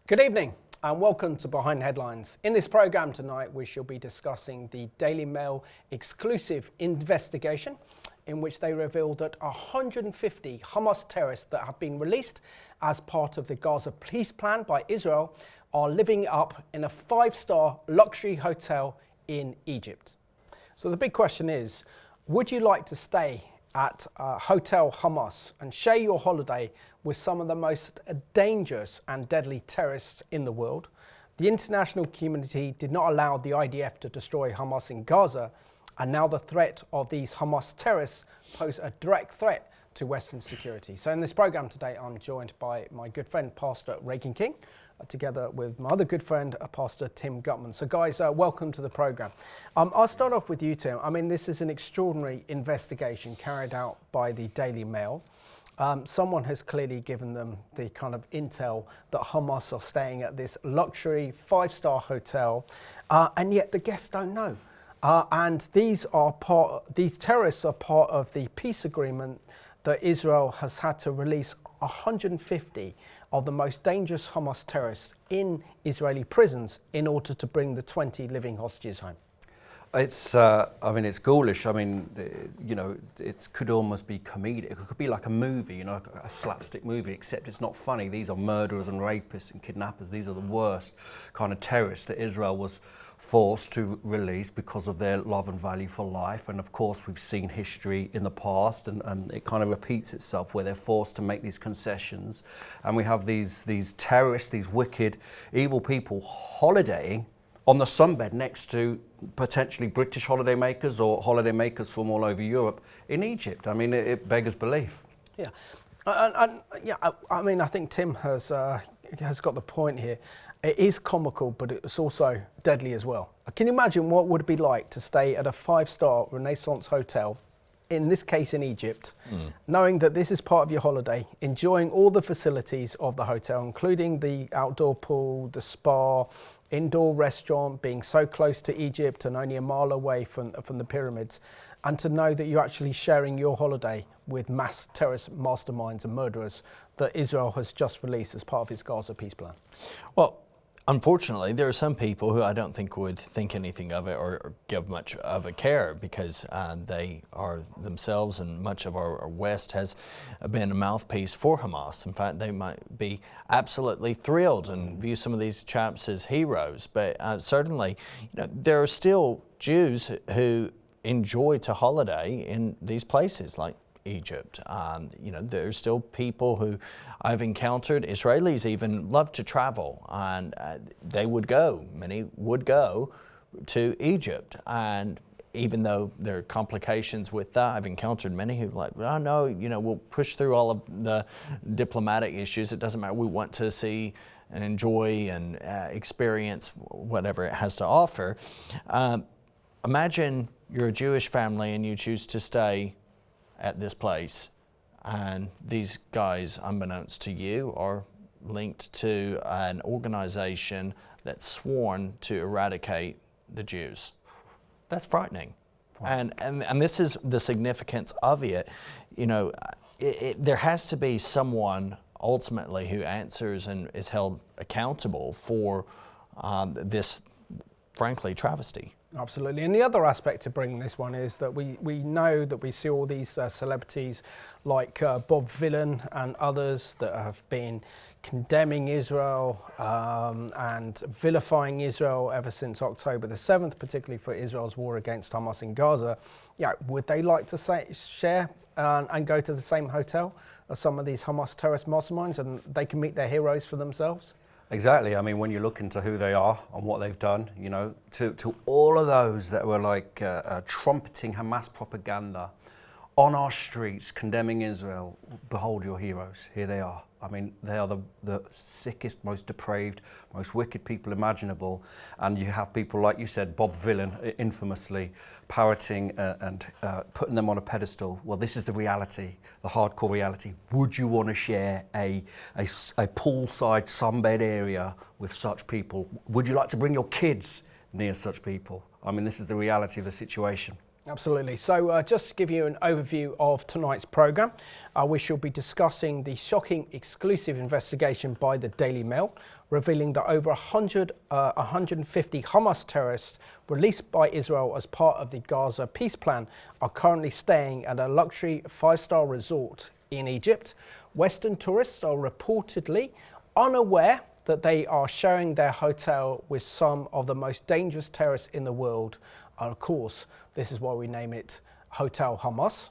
Good evening and welcome to Behind Headlines. In this programme tonight we shall be discussing the Daily Mail exclusive investigation in which they revealed that 150 Hamas terrorists that have been released as part of the Gaza peace plan by Israel are living up in a five-star luxury hotel in Egypt. So the big question is, would you like to stay at Hotel Hamas and share your holiday with some of the most dangerous and deadly terrorists in the world? The international community did not allow the IDF to destroy Hamas in Gaza, and now the threat of these Hamas terrorists pose a direct threat to Western security. So in this programme today, I'm joined by my good friend, Pastor Reagan King, together with my other good friend, Pastor Tim Gutman. So guys, welcome to the programme. I'll start off with you, Tim. I mean, this is an extraordinary investigation carried out by the Daily Mail. Someone has clearly given them the kind of intel that Hamas are staying at this luxury five-star hotel, and yet the guests don't know. And these terrorists are part of the peace agreement that Israel has had to release 150 of the most dangerous Hamas terrorists in Israeli prisons in order to bring the 20 living hostages home. It's, it's ghoulish. I mean, you know, it could almost be comedic. It could be like a movie, you know, a slapstick movie, except it's not funny. These are murderers and rapists and kidnappers. These are the worst kind of terrorists that Israel was forced to release because of their love and value for life. And of course, we've seen history in the past, and it kind of repeats itself where they're forced to make these concessions. And we have these terrorists, these wicked, evil people holidaying on the sunbed next to potentially British holidaymakers or holidaymakers from all over Europe in Egypt. I mean, it beggars belief. Yeah, I mean, I think Tim has got the point here. It is comical, but it's also deadly as well. Can you imagine what would it be like to stay at a five-star Renaissance Hotel, in this case in Egypt, knowing that this is part of your holiday, enjoying all the facilities of the hotel, including the outdoor pool, the spa, indoor restaurant, being so close to Egypt and only a mile away from the pyramids, and to know that you're actually sharing your holiday with mass terrorist masterminds and murderers that Israel has just released as part of its Gaza peace plan? Well, unfortunately, there are some people who I don't think would think anything of it or give much of a care, because they are themselves, and much of our West has been a mouthpiece for Hamas. In fact, they might be absolutely thrilled and view some of these chaps as heroes. But certainly, you know, there are still Jews who enjoy to holiday in these places like Egypt. You know, there's still people who I've encountered, Israelis even love to travel, and many would go to Egypt. And even though there are complications with that, I've encountered many who like, oh no, you know, we'll push through all of the diplomatic issues. It doesn't matter. We want to see and enjoy and experience whatever it has to offer. Imagine you're a Jewish family and you choose to stay at this place, and these guys, unbeknownst to you, are linked to an organization that's sworn to eradicate the Jews. That's frightening. Wow. And this is the significance of it. You know, there has to be someone ultimately who answers and is held accountable for this, frankly, travesty. Absolutely. And the other aspect to bringing this one is that we know that we see all these celebrities like Bob Villan and others that have been condemning Israel and vilifying Israel ever since October the 7th, particularly for Israel's war against Hamas in Gaza. Yeah, would they like to share and go to the same hotel as some of these Hamas terrorist masterminds, and they can meet their heroes for themselves? Exactly. I mean, when you look into who they are and what they've done, you know, to all of those that were like trumpeting Hamas propaganda on our streets, condemning Israel, behold your heroes. Here they are. I mean, they are the sickest, most depraved, most wicked people imaginable. And you have people, like you said, Bob Villan, infamously parroting and putting them on a pedestal. Well, this is the reality, the hardcore reality. Would you want to share a poolside sunbed area with such people? Would you like to bring your kids near such people? I mean, this is the reality of the situation. Absolutely. So just to give you an overview of tonight's programme, we shall be discussing the shocking exclusive investigation by the Daily Mail, revealing that over 150 Hamas terrorists released by Israel as part of the Gaza peace plan are currently staying at a luxury five-star resort in Egypt. Western tourists are reportedly unaware that they are sharing their hotel with some of the most dangerous terrorists in the world. And of course, this is why we name it Hotel Hamas.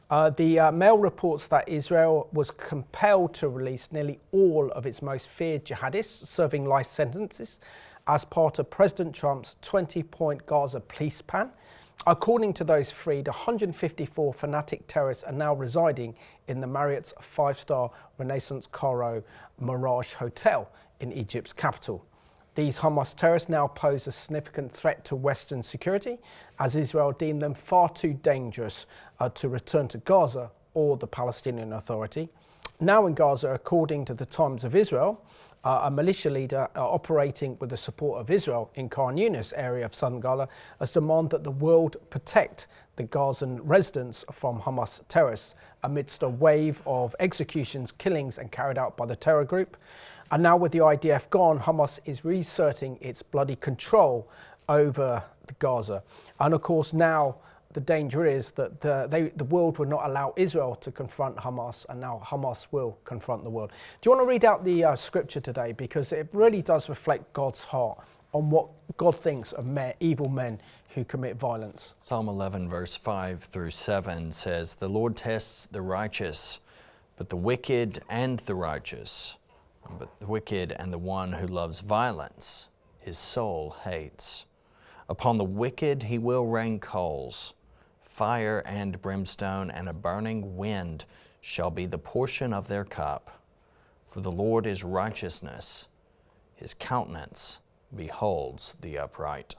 The Mail reports that Israel was compelled to release nearly all of its most feared jihadists serving life sentences as part of President Trump's 20-point Gaza peace plan. According to those freed, 154 fanatic terrorists are now residing in the Marriott's five-star Renaissance Cairo Mirage Hotel in Egypt's capital. These Hamas terrorists now pose a significant threat to Western security, as Israel deemed them far too dangerous to return to Gaza or the Palestinian Authority. Now in Gaza, according to the Times of Israel, a militia leader operating with the support of Israel in Khan Yunis area of southern Gaza has demanded that the world protect the Gazan residents from Hamas terrorists amidst a wave of executions, killings and carried out by the terror group. And now with the IDF gone, Hamas is reasserting its bloody control over Gaza. And of course now the danger is that the world will not allow Israel to confront Hamas, and now Hamas will confront the world. Do you want to read out the scripture today? Because it really does reflect God's heart on what God thinks of evil men who commit violence. Psalm 11 verse 5 through 7 says, "The Lord tests the righteous, but the wicked and the righteous, but the wicked and the one who loves violence, his soul hates. Upon the wicked he will rain coals, fire and brimstone, and a burning wind shall be the portion of their cup. For the Lord is righteousness, his countenance beholds the upright."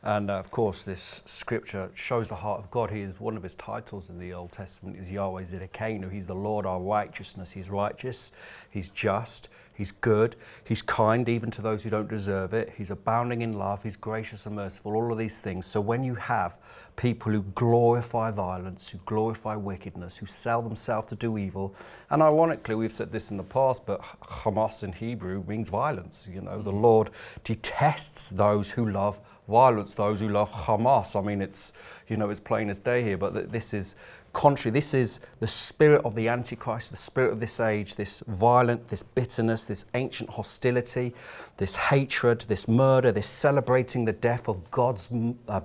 And of course, this scripture shows the heart of God. He is one of his titles in the Old Testament is Yahweh Zidkenu. He's the Lord our righteousness. He's righteous, he's just, he's good, he's kind even to those who don't deserve it. He's abounding in love, he's gracious and merciful, all of these things. So when you have people who glorify violence, who glorify wickedness, who sell themselves to do evil, and ironically, we've said this in the past, but Hamas in Hebrew means violence. You know, the Lord detests those who love violence, those who love Hamas. I mean, it's, you know, it's plain as day here, but this is contrary. This is the spirit of the Antichrist, the spirit of this age, this violent, this bitterness, this ancient hostility, this hatred, this murder, this celebrating the death of God's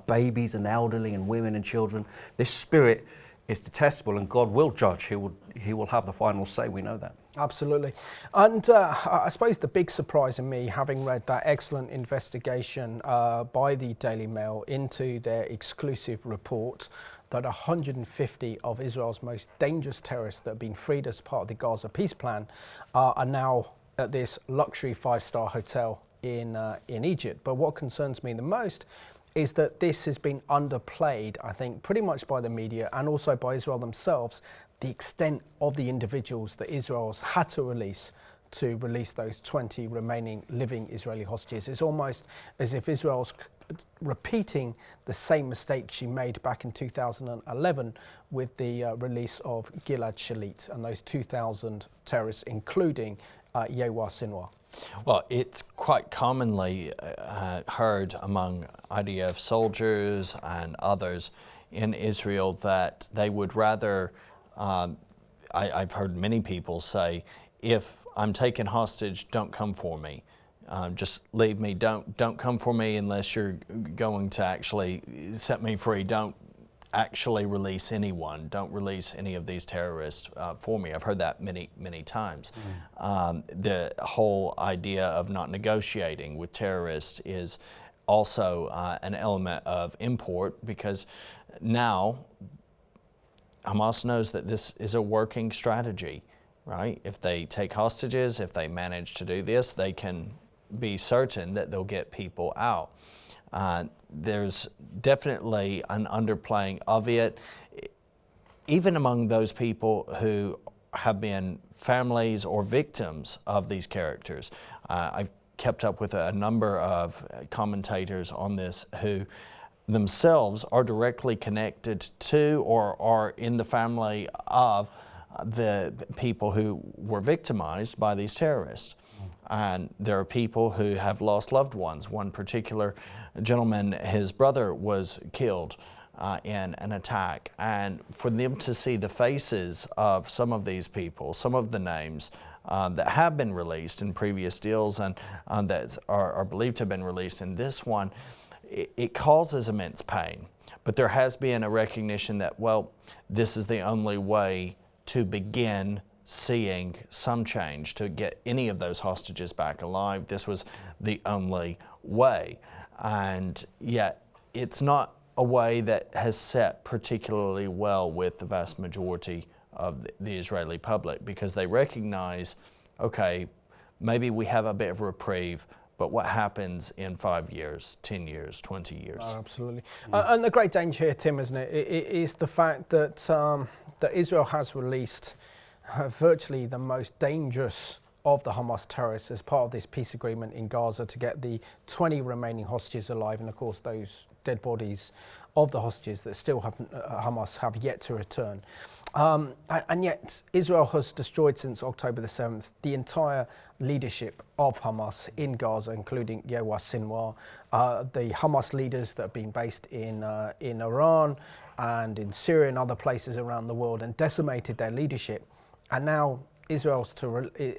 babies and elderly and women and children. This spirit is detestable, and God will judge. He will have the final say. We know that. Absolutely. And I suppose the big surprise in me, having read that excellent investigation by the Daily Mail into their exclusive report, that 150 of Israel's most dangerous terrorists that have been freed as part of the Gaza peace plan are now at this luxury five-star hotel in Egypt. But what concerns me the most is that this has been underplayed, I think, pretty much by the media and also by Israel themselves, the extent of the individuals that Israel's had to release those 20 remaining living Israeli hostages. It's almost as if Israel's repeating the same mistake she made back in 2011 with the release of Gilad Shalit and those 2,000 terrorists, including Yewa Sinwar. Well, it's quite commonly heard among IDF soldiers and others in Israel that they would rather, I've heard many people say, if I'm taken hostage, don't come for me. Just leave me, don't come for me unless you're going to actually set me free. Don't actually release anyone. Don't release any of these terrorists for me. I've heard that many times. The whole idea of not negotiating with terrorists is also an element of import, because now Hamas knows that this is a working strategy, right? If they take hostages, if they manage to do this, they can be certain that they'll get people out. There's definitely an underplaying of it, even among those people who have been families or victims of these characters. I've kept up with a number of commentators on this who themselves are directly connected to or are in the family of the people who were victimized by these terrorists. And there are people who have lost loved ones. One particular gentleman, his brother was killed in an attack. And for them to see the faces of some of these people, some of the names that have been released in previous deals and that are believed to have been released in this one, it causes immense pain. But there has been a recognition that, well, this is the only way to begin seeing some change, to get any of those hostages back alive. This was the only way. And yet it's not a way that has set particularly well with the vast majority of the Israeli public, because they recognize, okay, maybe we have a bit of reprieve, but what happens in 5 years, 10 years, 20 years? Oh, absolutely. And the great danger here, Tim, isn't it? It is the fact that that Israel has released virtually the most dangerous of the Hamas terrorists as part of this peace agreement in Gaza to get the 20 remaining hostages alive, and of course those dead bodies of the hostages that still have Hamas have yet to return. And yet Israel has destroyed since October the 7th the entire leadership of Hamas in Gaza, including Yehua Sinwar, the Hamas leaders that have been based in Iran and in Syria and other places around the world, and decimated their leadership. And now Israel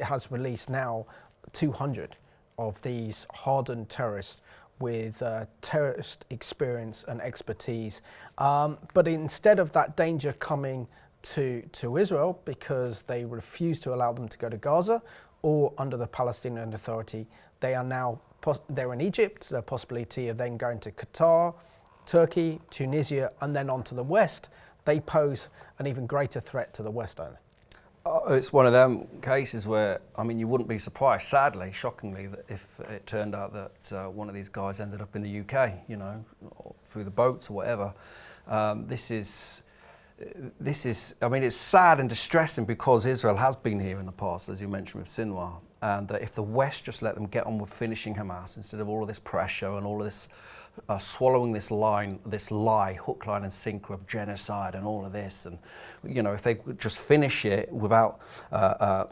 has released now 200 of these hardened terrorists with terrorist experience and expertise. But instead of that danger coming to Israel, because they refuse to allow them to go to Gaza or under the Palestinian Authority, they are now they're in Egypt. The possibility of then going to Qatar, Turkey, Tunisia, and then on to the West. They pose an even greater threat to the West, don't they? It's one of them cases where, I mean, you wouldn't be surprised, sadly, shockingly, that if it turned out that one of these guys ended up in the UK, you know, through the boats or whatever. This is, I mean, it's sad and distressing because Israel has been here in the past, as you mentioned with Sinwar, and if the West just let them get on with finishing Hamas instead of all of this pressure and all of this swallowing this lie, hook, line and sinker of genocide and all of this, and you know, if they would just finish it without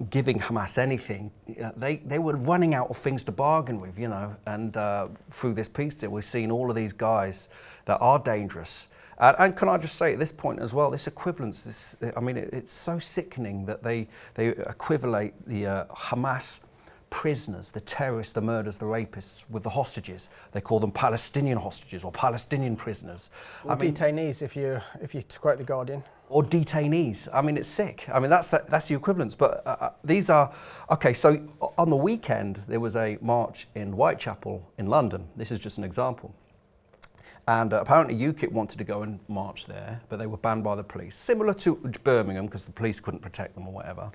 giving Hamas anything, they were running out of things to bargain with, you know, and through this peace deal we've seen all of these guys that are dangerous. And can I just say at this point as well, this equivalence, I mean, it's so sickening that they equivalate the Hamas prisoners, the terrorists, the murderers, the rapists, with the hostages. They call them Palestinian hostages or Palestinian prisoners. Or detainees, if you quote The Guardian. Or detainees. I mean, it's sick. I mean, that's the equivalence. But these are, okay, so on the weekend, there was a march in Whitechapel in London. This is just an example. And apparently UKIP wanted to go and march there, but they were banned by the police. Similar to Birmingham, because the police couldn't protect them or whatever.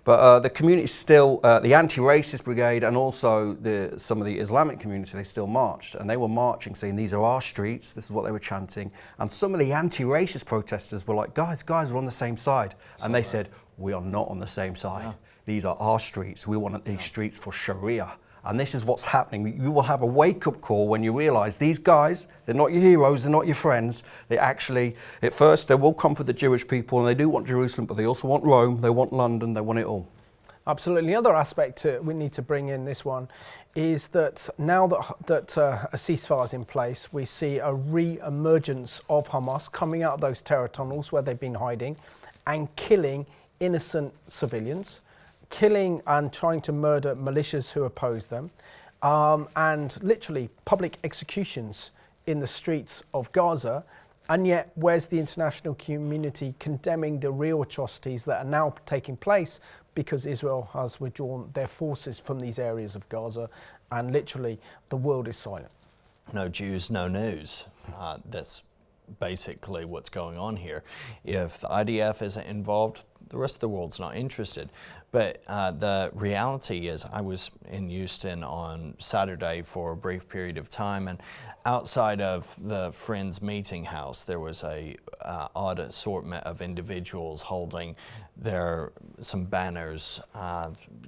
But the community still, the anti-racist brigade and also some of the Islamic community, they still marched. And they were marching, saying, these are our streets, this is what they were chanting. And some of the anti-racist protesters were like, guys, we're on the same side. And they said, we are not on the same side. Yeah. These are our streets. We want these streets for Sharia. And this is what's happening. You will have a wake-up call when you realise these guys, they're not your heroes, they're not your friends. They actually, at first, they will come for the Jewish people, and they do want Jerusalem, but they also want Rome, they want London, they want it all. Absolutely. The other aspect we need to bring in this one is that now that a ceasefire is in place, we see a re-emergence of Hamas coming out of those terror tunnels where they've been hiding and killing innocent civilians, killing and trying to murder militias who oppose them, and literally public executions in the streets of Gaza. And yet, where's the international community condemning the real atrocities that are now taking place because Israel has withdrawn their forces from these areas of Gaza, and literally the world is silent? No Jews, no news. That's basically what's going on here. If the IDF isn't involved, the rest of the world's not interested. But the reality is, I was in Houston on Saturday for a brief period of time, and outside of the Friends Meeting House, there was a odd assortment of individuals holding some banners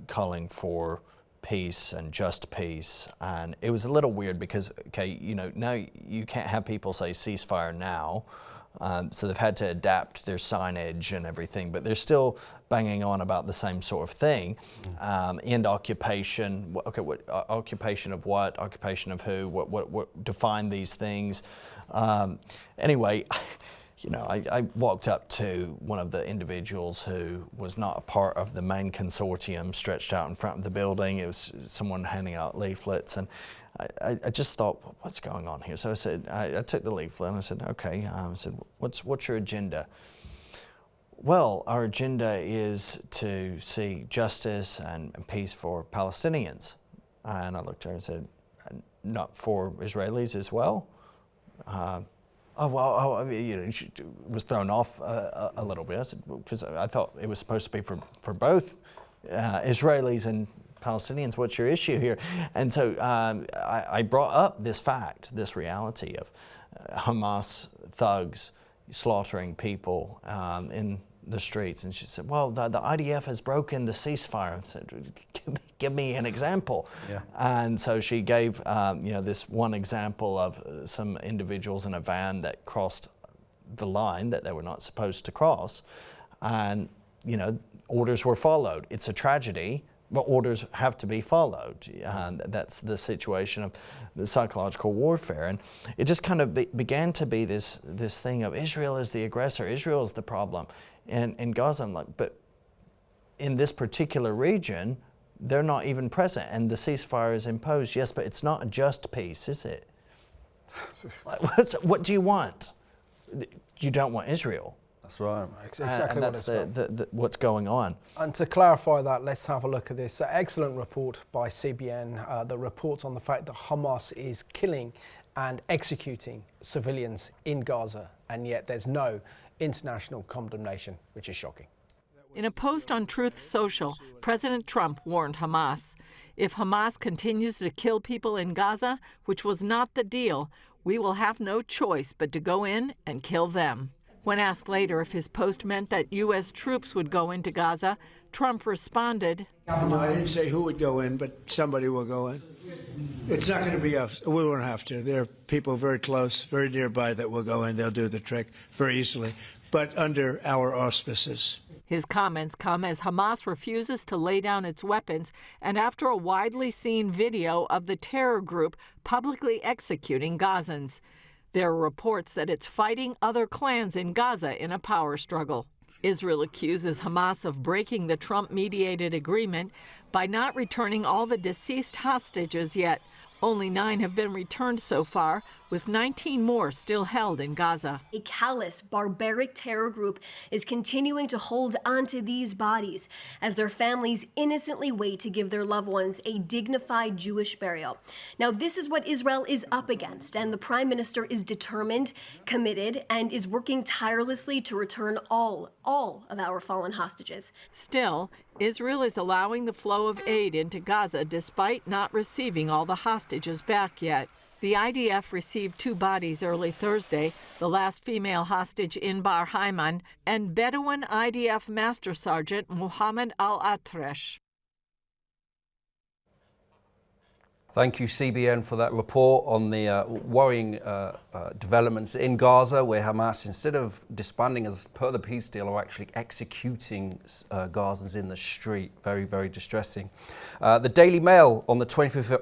calling for peace and just peace. And it was a little weird because, okay, you know, now you can't have people say ceasefire now. So they've had to adapt their signage and everything, but they're still banging on about the same sort of thing. End occupation. Okay, what occupation of what? Occupation of who? What define these things? Anyway, you know, I walked up to one of the individuals who was not a part of the main consortium stretched out in front of the building. It was someone handing out leaflets, and I just thought, what's going on here? So I said, I took the leaflet and I said, okay. I said, what's your agenda? Well, our agenda is to see justice and peace for Palestinians. And I looked at her and said, not for Israelis as well? You know, she was thrown off a little bit. I said, because I thought it was supposed to be for both Israelis and Palestinians. What's your issue here? And so I brought up this fact, this reality of Hamas thugs slaughtering people in the streets. And she said, well, the IDF has broken the ceasefire. I said, give me an example. Yeah. And so she gave you know, this one example of some individuals in a van that crossed the line that they were not supposed to cross. And, you know, orders were followed. It's a tragedy, but orders have to be followed. And that's the situation of the psychological warfare. And it just kind of began to be this thing of Israel is the aggressor, Israel is the problem. And in Gaza, I'm like, but in this particular region, they're not even present, and the ceasefire is imposed. Yes, but it's not a just peace, is it? What do you want? You don't want Israel. That's right. Exactly. And that's what's going on. And to clarify that, let's have a look at this excellent report by CBN that reports on the fact that Hamas is killing and executing civilians in Gaza, and yet there's no international condemnation, which is shocking. In a post on Truth Social, President Trump warned Hamas, if Hamas continues to kill people in Gaza, which was not the deal, we will have no choice but to go in and kill them. When asked later if his post meant that U.S. troops would go into Gaza, Trump responded, No, I didn't say who would go in, but somebody will go in. It's not going to be us. We won't have to. There are people very close, very nearby that will go in. They'll do the trick very easily, but under our auspices. His comments come as Hamas refuses to lay down its weapons and after a widely seen video of the terror group publicly executing Gazans. There are reports that it's fighting other clans in Gaza in a power struggle. Israel accuses Hamas of breaking the Trump-mediated agreement by not returning all the deceased hostages yet. Only 9 have been returned so far, with 19 more still held in Gaza. A callous, barbaric terror group is continuing to hold onto these bodies as their families innocently wait to give their loved ones a dignified Jewish burial. Now, this is what Israel is up against, and the Prime Minister is determined, committed, and is working tirelessly to return all of our fallen hostages. Still, Israel is allowing the flow of aid into Gaza despite not receiving all the hostages back yet. The IDF received 2 bodies early Thursday, the last female hostage in Bar Haiman, and Bedouin IDF Master Sergeant Mohammed Al-Atresh. Thank you, CBN, for that report on the worrying developments in Gaza, where Hamas, instead of disbanding as per the peace deal, are actually executing Gazans in the street. Very, very distressing. The Daily Mail on the 25th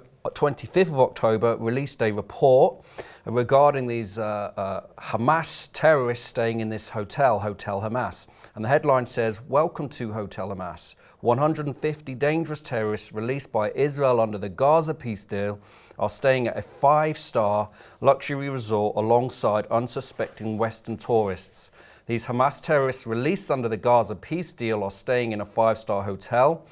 of October released a report regarding these Hamas terrorists staying in this Hotel Hamas. And the headline says, "Welcome to Hotel Hamas. 150 dangerous terrorists released by Israel under the Gaza peace deal are staying at a 5-star luxury resort alongside unsuspecting Western tourists. These Hamas terrorists released under the Gaza peace deal are staying in a 5-star hotel.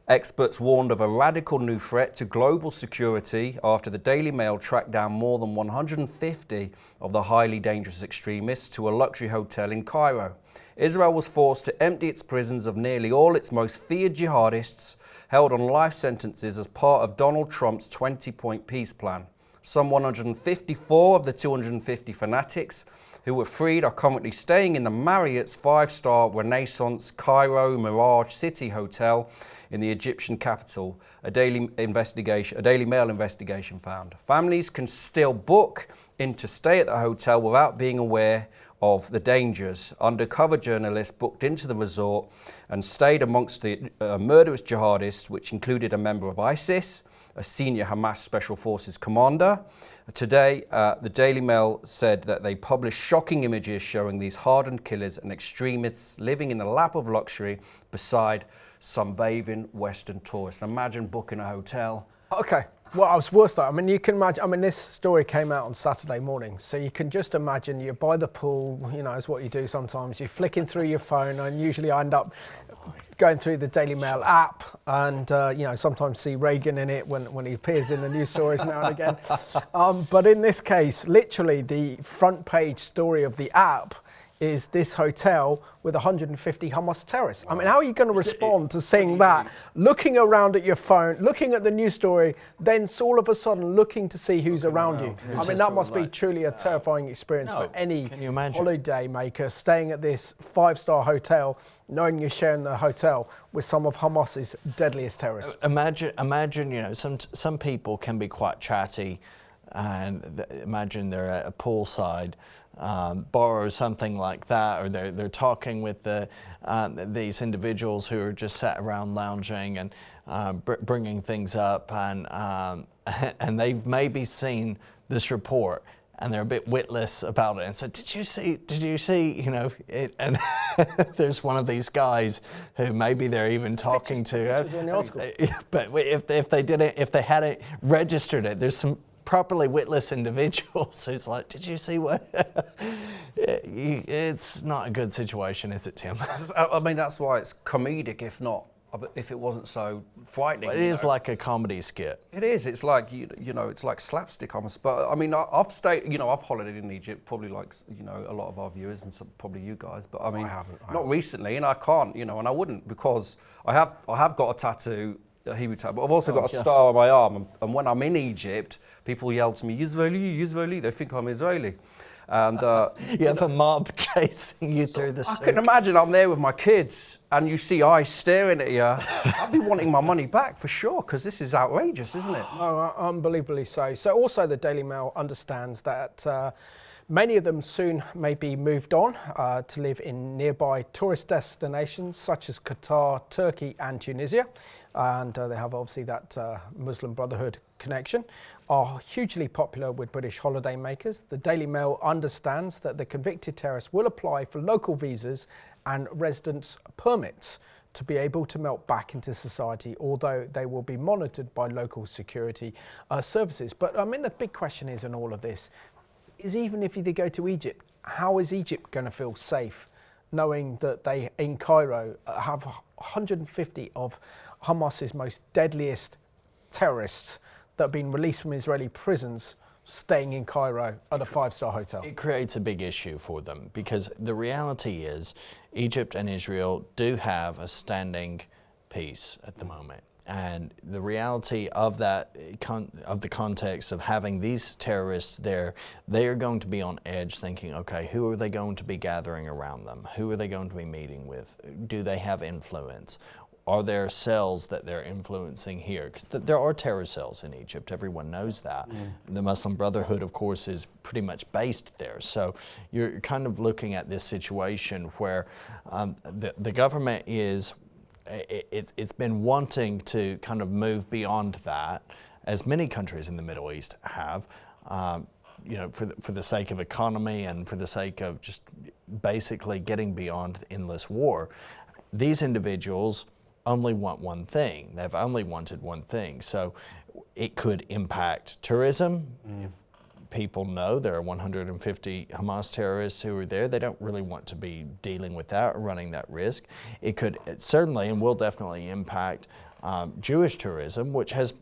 Experts warned of a radical new threat to global security after the Daily Mail tracked down more than 150 of the highly dangerous extremists to a luxury hotel in Cairo. Israel was forced to empty its prisons of nearly all its most feared jihadists held on life sentences as part of Donald Trump's 20-point peace plan. Some 154 of the 250 fanatics who were freed are currently staying in the Marriott's 5-star Renaissance Cairo Mirage City Hotel in the Egyptian capital, a Daily Mail investigation found. Families can still book in to stay at the hotel without being aware of the dangers. Undercover journalists booked into the resort and stayed amongst the murderous jihadists, which included a member of ISIS, a senior Hamas Special Forces commander. Today, the Daily Mail said that they published shocking images showing these hardened killers and extremists living in the lap of luxury beside sunbathing Western tourists. Imagine booking a hotel. Okay. Well, I was worse though. I mean, you can imagine, I mean, this story came out on Saturday morning. So you can just imagine you're by the pool, you know, it's what you do sometimes. You're flicking through your phone, and usually I end up going through the Daily Mail app and, you know, sometimes see Reagan in it when he appears in the news stories now and again. But in this case, literally the front page story of the app is this hotel with 150 Hamas terrorists. I mean, how are you going to respond to seeing that, looking around at your phone, looking at the news story, then all of a sudden looking to see who's around you? I mean, that must be truly a terrifying experience for any holiday maker staying at this 5-star hotel, knowing you're sharing the hotel with some of Hamas's deadliest terrorists. Imagine, you know, some people can be quite chatty, and imagine they're at a poolside bar or something like that, or they're talking with these individuals who are just sat around lounging and bringing things up, and they've maybe seen this report and they're a bit witless about it and said, did you see, you know, it, and there's one of these guys who maybe they're even talking to, but if they hadn't registered it, there's some properly witless individuals who's like, did you see what? It's not a good situation, is it, Tim? I mean, that's why it's comedic, if it wasn't so frightening. It is like a comedy skit. It is. It's like, you know, it's like slapstick almost. But I mean, I've holidayed in Egypt, probably like, you know, a lot of our viewers and probably you guys. But I mean, not recently, and I can't, you know, and I wouldn't, because I have got a tattoo, a Hebrew tattoo, but I've also got a star on my arm. And when I'm in Egypt, people yell to me, Israeli. They think I'm Israeli. And you have a mob chasing you through the street. I can imagine I'm there with my kids and you see eyes staring at you. I'd be wanting my money back for sure, because this is outrageous, isn't it? Oh, unbelievably so. So also the Daily Mail understands that many of them soon may be moved on to live in nearby tourist destinations such as Qatar, Turkey and Tunisia. And they have obviously that Muslim Brotherhood connection, are hugely popular with British holiday makers. The Daily Mail understands that the convicted terrorists will apply for local visas and residence permits to be able to melt back into society, although they will be monitored by local security services. But I mean, the big question is in all of this is, even if they go to Egypt, how is Egypt going to feel safe knowing that they, in Cairo, have 150 of Hamas's most deadliest terrorists that have been released from Israeli prisons staying in Cairo at a 5-star hotel? It creates a big issue for them, because the reality is Egypt and Israel do have a standing peace at the moment. And the reality of that, of the context of having these terrorists there, they are going to be on edge thinking, okay, who are they going to be gathering around them? Who are they going to be meeting with? Do they have influence? Are there cells that they're influencing here? Because there are terror cells in Egypt, everyone knows that. The Muslim Brotherhood, of course, is pretty much based there. So you're kind of looking at this situation where the government is, it's been wanting to kind of move beyond that, as many countries in the Middle East have, you know, for the sake of economy and for the sake of just basically getting beyond endless war. These individuals only want one thing. They've only wanted one thing. So it could impact tourism. If people know there are 150 Hamas terrorists who are there, they don't really want to be dealing with that or running that risk. It could certainly and will definitely impact Jewish tourism, which has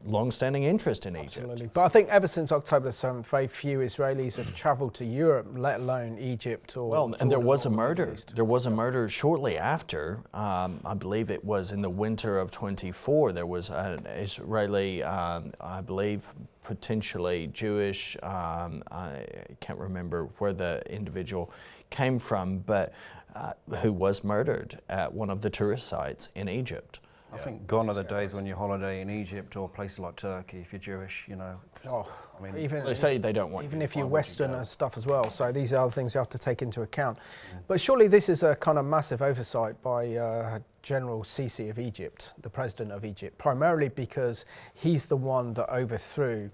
long-standing interest in Egypt. Absolutely. But I think ever since October the 7th, very few Israelis have travelled to Europe, let alone Egypt or Well, and there Jordan was a or the murder. Middle East. There was a murder shortly after. I believe it was in the winter of 24. There was an Israeli, I believe, potentially Jewish. I can't remember where the individual came from, but who was murdered at one of the tourist sites in Egypt. I think gone are the days when you holiday in Egypt or places like Turkey if you're Jewish, you know. Oh, I mean, even They say they don't want even you. if you're Why would you Western go? and stuff as well. So these are the things you have to take into account. But surely this is a kind of massive oversight by General Sisi of Egypt, the president of Egypt, primarily because he's the one that overthrew,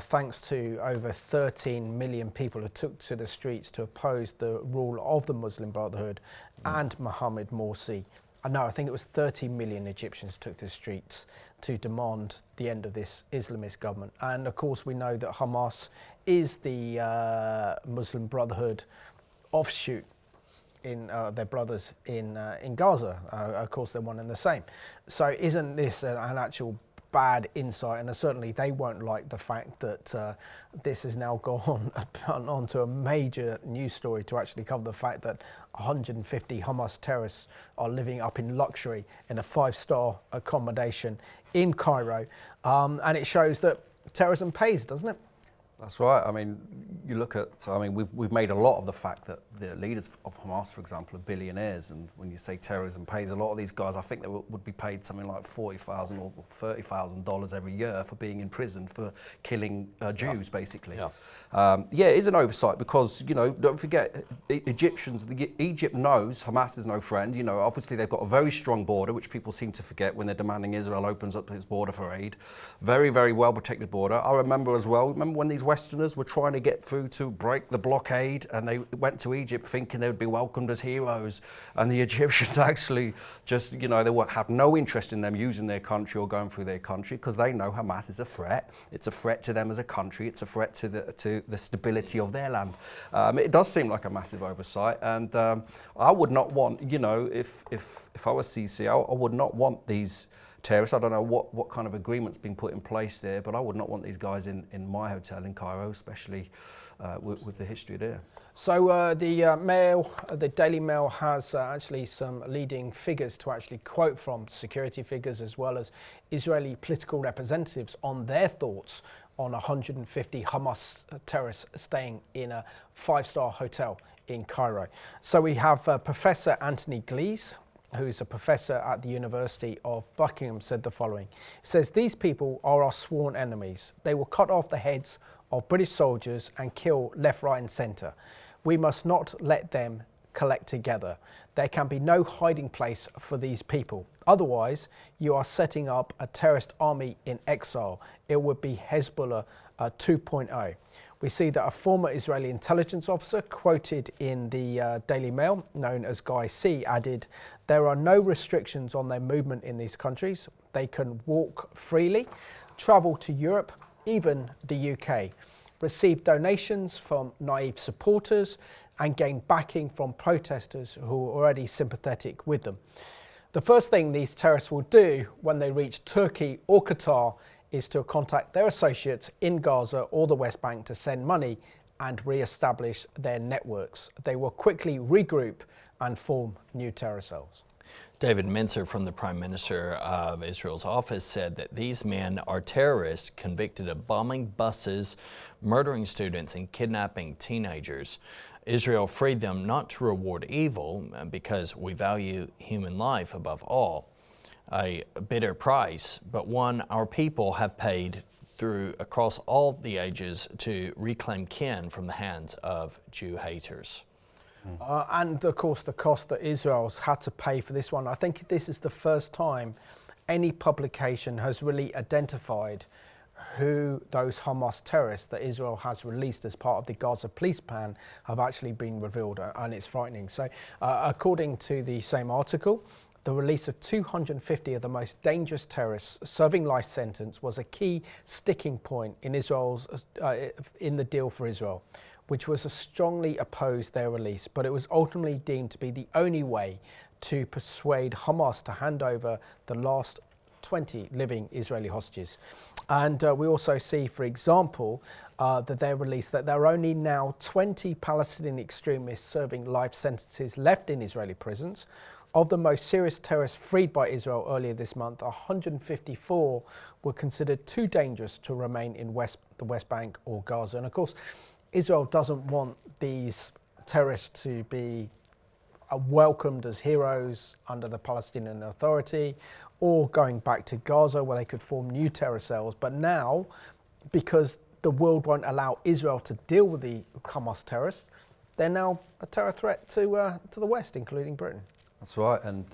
thanks to over 13 million people who took to the streets to oppose the rule of the Muslim Brotherhood and Mohammed Morsi. I think it was 30 million Egyptians took to the streets to demand the end of this Islamist government. And of course, we know that Hamas is the Muslim Brotherhood offshoot in their brothers in Gaza. Of course, they're one and the same. So isn't this an actual bad insight? And certainly they won't like the fact that this has now gone on to a major news story to actually cover the fact that 150 Hamas terrorists are living up in luxury in a 5-star accommodation in Cairo. And it shows that terrorism pays, doesn't it? That's right. I mean, you look at, we've made a lot of the fact that the leaders of Hamas, for example, are billionaires. And when you say terrorism pays, a lot of these guys, I think they would be paid something like $40,000 or $30,000 every year for being in prison for killing Jews, basically. Yeah. It is an oversight because, you know, don't forget, Egypt knows Hamas is no friend. You know, obviously they've got a very strong border, which people seem to forget when they're demanding Israel opens up its border for aid. Very, very well protected border. I remember as well, when these Westerners were trying to get through to break the blockade and they went to Egypt thinking they would be welcomed as heroes, and the Egyptians actually just, you know, they had no interest in them using their country or going through their country because they know Hamas is a threat. It's a threat to them as a country. It's a threat to the stability of their land. It does seem like a massive oversight, and I would not want, you know, if I was CC, I would not want these terrorists. I don't know what kind of agreement's been put in place there, but I would not want these guys in my hotel in Cairo, especially with the history there. So the Daily Mail has actually some leading figures to actually quote from, security figures as well as Israeli political representatives on their thoughts on 150 Hamas terrorists staying in a 5-star hotel in Cairo. So we have Professor Anthony Glees, who's a professor at the University of Buckingham, said the following. He says, "These people are our sworn enemies. They will cut off the heads of British soldiers and kill left, right and centre. We must not let them collect together. There can be no hiding place for these people. Otherwise, you are setting up a terrorist army in exile. It would be Hezbollah 2.0. We see that a former Israeli intelligence officer quoted in the Daily Mail, known as Guy C, added, "There are no restrictions on their movement in these countries. They can walk freely, travel to Europe, even the UK, receive donations from naive supporters, and gain backing from protesters who are already sympathetic with them. The first thing these terrorists will do when they reach Turkey or Qatar is to contact their associates in Gaza or the West Bank to send money and re-establish their networks. They will quickly regroup and form new terror cells." David Mincer from the Prime Minister of Israel's office said that these men are terrorists convicted of bombing buses, murdering students, and kidnapping teenagers. Israel freed them not to reward evil because we value human life above all. A bitter price, but one our people have paid through across all the ages to reclaim kin from the hands of Jew haters. And of course the cost that Israel's had to pay for this one. I think this is the first time any publication has really identified who those Hamas terrorists that Israel has released as part of the Gaza police plan have actually been revealed, and it's frightening. So according to the same article, the release of 250 of the most dangerous terrorists serving life sentence was a key sticking point in in the deal for Israel, which was to strongly oppose their release, but it was ultimately deemed to be the only way to persuade Hamas to hand over the last 20 living Israeli hostages. And we also see, for example, that they released that there are only now 20 Palestinian extremists serving life sentences left in Israeli prisons. Of the most serious terrorists freed by Israel earlier this month, 154 were considered too dangerous to remain in the West Bank or Gaza. And of course, Israel doesn't want these terrorists to be welcomed as heroes under the Palestinian Authority or going back to Gaza where they could form new terror cells. But now, because the world won't allow Israel to deal with the Hamas terrorists, they're now a terror threat to the West, including Britain. That's right, and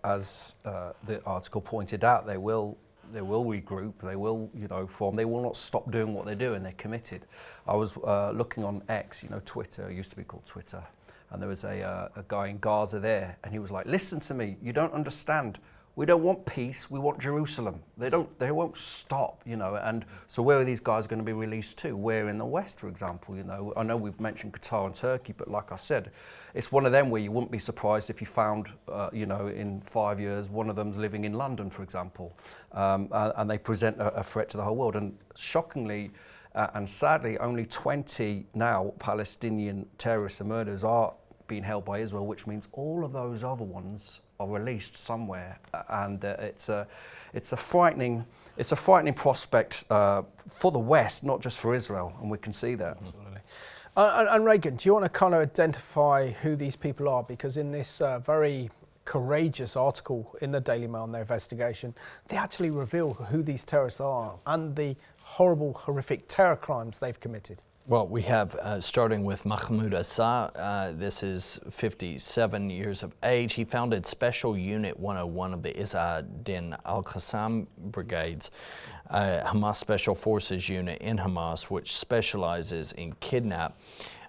as the article pointed out, they will regroup, they will, form, they will not stop doing what they're doing, they're committed. I was looking on X, Twitter, it used to be called Twitter, and there was a guy in Gaza there, and he was like, listen to me, you don't understand. We don't want peace, we want Jerusalem. They won't stop, and so where are these guys going to be released to? Where in the West, for example, I know we've mentioned Qatar and Turkey, but like I said, it's one of them where you wouldn't be surprised if you found, in 5 years, one of them's living in London, for example, and they present a threat to the whole world. And shockingly, and sadly, only 20 now Palestinian terrorists and murderers are being held by Israel, which means all of those other ones are released somewhere, and it's a frightening prospect for the West, not just for Israel, and we can see that. Absolutely. And Reagan, do you want to kind of identify who these people are? Because in this very courageous article in the Daily Mail on their investigation, they actually reveal who these terrorists are and the horrible, horrific terror crimes they've committed. Well, we have, starting with Mahmoud Assa, this is 57 years of age. He founded Special Unit 101 of the Izz ad-Din al-Qassam Brigades, Hamas Special Forces unit in Hamas, which specializes in kidnap.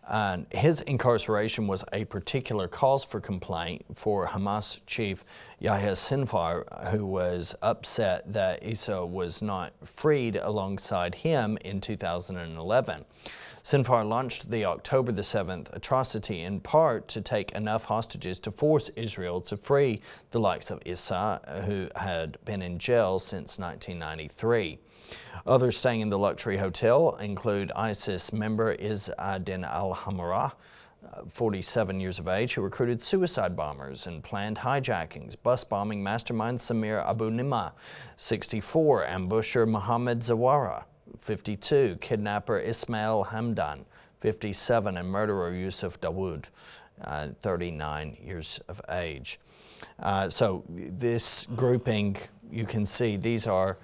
And his incarceration was a particular cause for complaint for Hamas chief Yahya Sinwar, who was upset that Issa was not freed alongside him in 2011. Sinwar launched the October the 7th atrocity in part to take enough hostages to force Israel to free the likes of Issa, who had been in jail since 1993. Others staying in the luxury hotel include ISIS member Izz ad-Din al-Hamara, 47 years of age, who recruited suicide bombers and planned hijackings, bus bombing mastermind Samir Abu Nima, 64, ambusher Mohammed Zawara, 52, kidnapper Ismail Hamdan, 57, and murderer Yusuf Dawood, 39 years of age. So this grouping, you can see, these are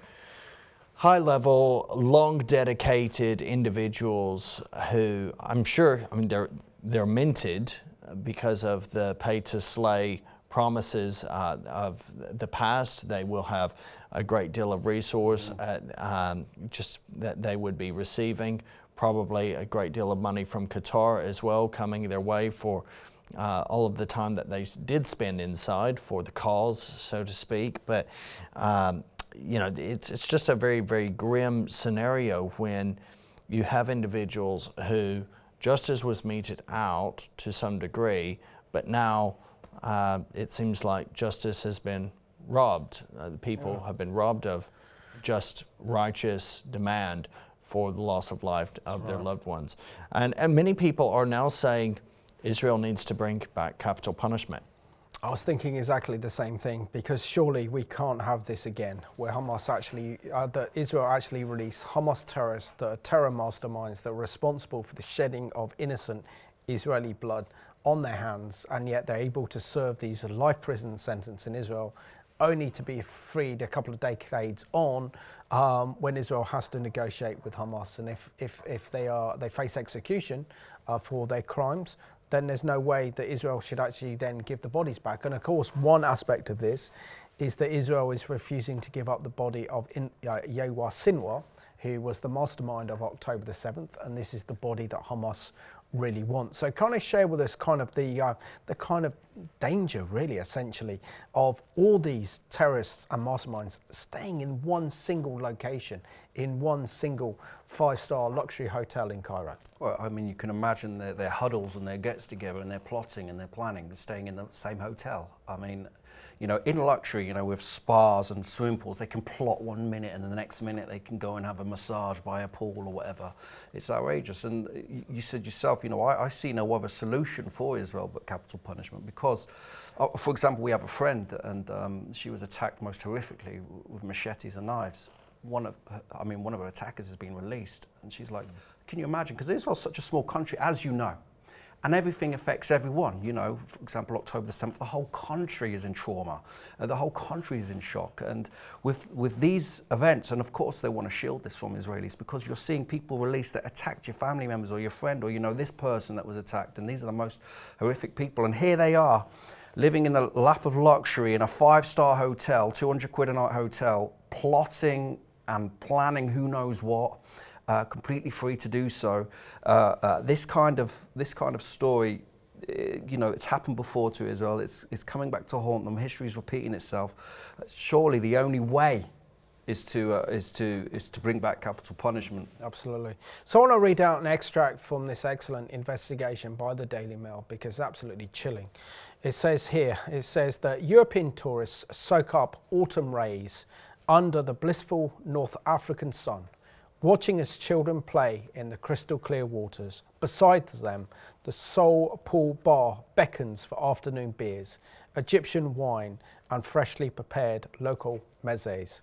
high-level, long-dedicated individuals who I'm sure, they're minted because of the pay-to-slay promises of the past. They will have a great deal of resource just that they would be receiving, probably a great deal of money from Qatar as well coming their way for all of the time that they did spend inside for the cause, so to speak. But it's just a very, very grim scenario when you have individuals who justice was meted out to some degree, but now it seems like justice has been robbed. The people have been robbed of just righteous demand for the loss of life of their loved ones. And many people are now saying Israel needs to bring back capital punishment. I was thinking exactly the same thing, because surely we can't have this again, where that Israel actually release Hamas terrorists that are terror masterminds that are responsible for the shedding of innocent Israeli blood on their hands, and yet they're able to serve these life prison sentence in Israel, only to be freed a couple of decades on, when Israel has to negotiate with Hamas. And if they face execution for their crimes, then there's no way that Israel should actually then give the bodies back. And of course, one aspect of this is that Israel is refusing to give up the body of Yahya Sinwar, who was the mastermind of October the 7th, and this is the body that Hamas really want. So kind of share with us kind of the kind of danger, really, essentially, of all these terrorists and masterminds staying in one single location, in one single five-star luxury hotel in Cairo. Well, I mean, you can imagine their huddles and their gets together and their plotting and their planning, staying in the same hotel. I mean, you know, in luxury, you know, with spas and swimming pools, they can plot 1 minute and the next minute they can go and have a massage by a pool or whatever. It's outrageous. And you said yourself, you know, I see no other solution for Israel but capital punishment because, for example, we have a friend and she was attacked most horrifically with machetes and knives. One of her attackers has been released, and she's like, can you imagine? Because Israel's such a small country, as you know. And everything affects everyone, you know. For example, October the 7th, the whole country is in trauma. The whole country is in shock. And with these events, and of course they want to shield this from Israelis because you're seeing people released that attacked your family members or your friend or, you know, this person that was attacked. And these are the most horrific people. And here they are living in the lap of luxury in a 5-star hotel, 200 quid a night hotel, plotting and planning who knows what. Completely free to do so. This kind of story, you know, it's happened before to Israel. It's coming back to haunt them. History is repeating itself. Surely the only way is to bring back capital punishment. Absolutely. So I want to read out an extract from this excellent investigation by the Daily Mail because it's absolutely chilling. It says here, it says that European tourists soak up autumn rays under the blissful North African sun, watching as children play in the crystal clear waters. Beside them, the Sol Pool Bar beckons for afternoon beers, Egyptian wine and freshly prepared local mezes.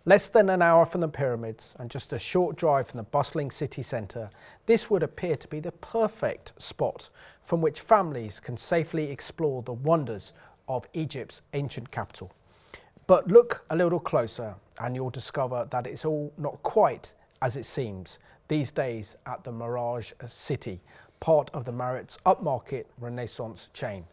Less than an hour from the pyramids and just a short drive from the bustling city centre, this would appear to be the perfect spot from which families can safely explore the wonders of Egypt's ancient capital. But look a little closer and you'll discover that it's all not quite as it seems these days at the Mirage City, part of the Marriott's upmarket Renaissance chain.